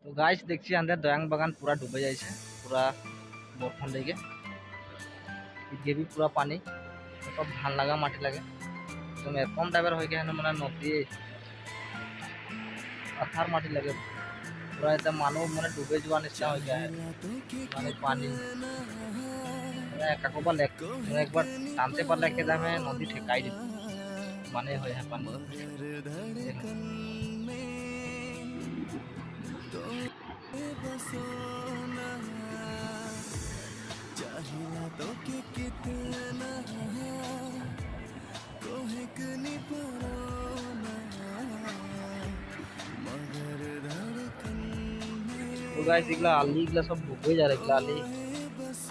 তো গাইস দেখছি আমাদের দয়াং বাগান পুরা ডুবে যাইছে পুরা বরফন লেগে এদিকে भी পুরা পানি সব ধান লাগা মাটি লাগে একদম এরকম টাইপের হয়ে গেছে মানে নদী পাথার মাটি লাগে পুরা এটা মানুষ মানে ডুবে যাওয়ার নিচিনা হয়ে যায় মানে পানি কাকবা লেক একবার টানতে পারলে একদম নদী ঠেকাই দিত মানে হয়ে যায় পানি चाहिला तो के कितना कोहकनी परोना मगर धड़कन तो गाइस इगला आली इगला सब डूबे जा रहे इगला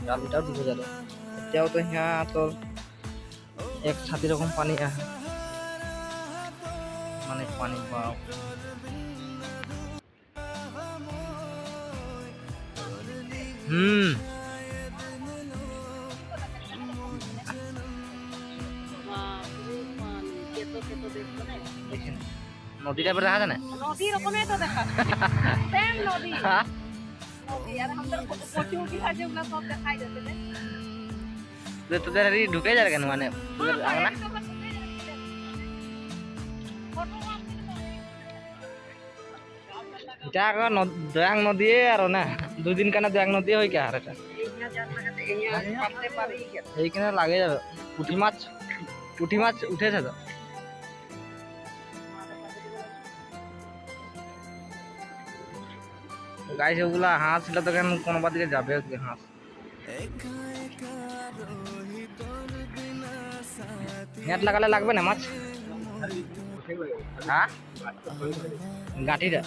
आलीटा डूबे जा रहे एटाও तो यहाँ तो एक छाती रकम पानी है माने पानी बाव নদী টাইপের দেখা যায় না নদী রকমই তো দেখা সেম নদী হ্যাঁ নদী আর আমাদের কোটি কোটি আছে ওগুলা সব দেখাই যাচ্ছে তো তোদের এই ঢুকে যাবে কেন মানে তোদের আঙনা এটা এখন দয়াং নদী আর না দুদিন কানা দয়াং নদী হই কে আর এটা এইখানে লাগে যাবে পুঁটি মাছ উঠেছে তো গাইস ওগুলা হাঁস ছিল তো কেন কোনো দিকে যাবে হাঁস নেট লাগালে লাগবে না মাছ হ্যাঁ গাঁটিটা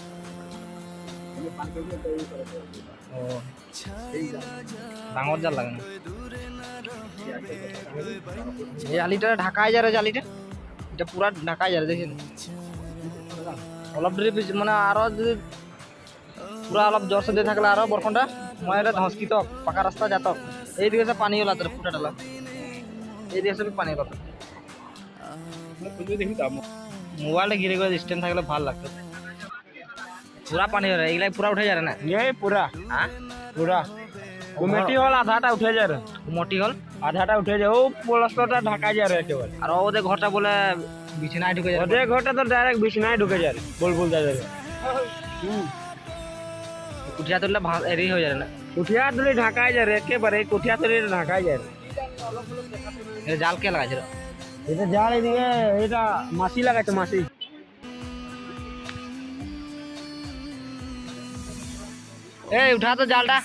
ও ডাঙর জাল লাগে না এই জালিটা ঢাকায় যারে জালিটা এটা পুরা ঢাকায় যারে দেখেন অলপ দেরি মানে আরো যদি পুরা অলপ জোরসে দিয়ে থাকলে আরো বরফনটা মানে এটা ধসকিত পাকা রাস্তা যাত এইদিকে সব পানি হলো তোর ফুটা ডালা এইদিকে সব পানি হলো মোবাইলটা ঘিরে করে স্ট্যান্ড থাকলে ভালো লাগতো পুরা পানি হলো এইগুলাই পুরা উঠে যাবে না এই পুরা হ্যাঁ পুরা কমিটি হল আধাটা উঠে যাবে মোটি হল আধাটা উঠে যায় ও প্লাস্টারটা ঢাকা যাবে একেবারে আর ওদের ঘরটা বলে বিছানায় ঢুকে যাবে ওদের ঘরটা তো ডাইরেক্ট বিছানায় ঢুকে যাবে বল যায় যাবে কুঠিয়া তুললে এরি হয়ে যাবে না কুঠিয়া তুলি ঢাকায় যাবে একেবারে কুঠিয়া তুলি ঢাকায় যাবে এটা জাল কে লাগাইছিল এটা জাল এদিকে এটা মাছি লাগাইছে মাছি এই উঠা তো জালটা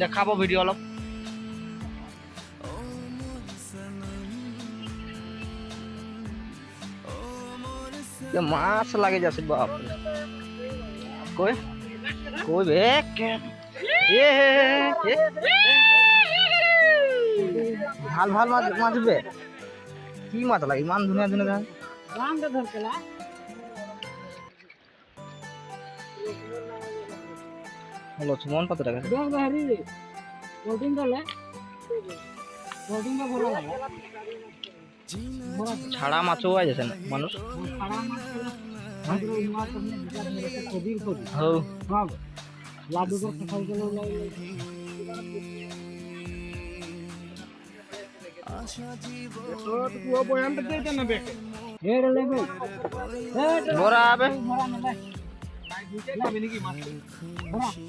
দেখাবো ভিডিও অলপ মাছ লাগে যাচ্ছে বাপ কই কই বে ভাল ভাল মাছ বে কি মাছ লাগে ইমান ধুনীয়া ধুনীয়া লক্ষ্মণ কত টাকা ছাড়া মাছও আছে না মানুষ বড় আবে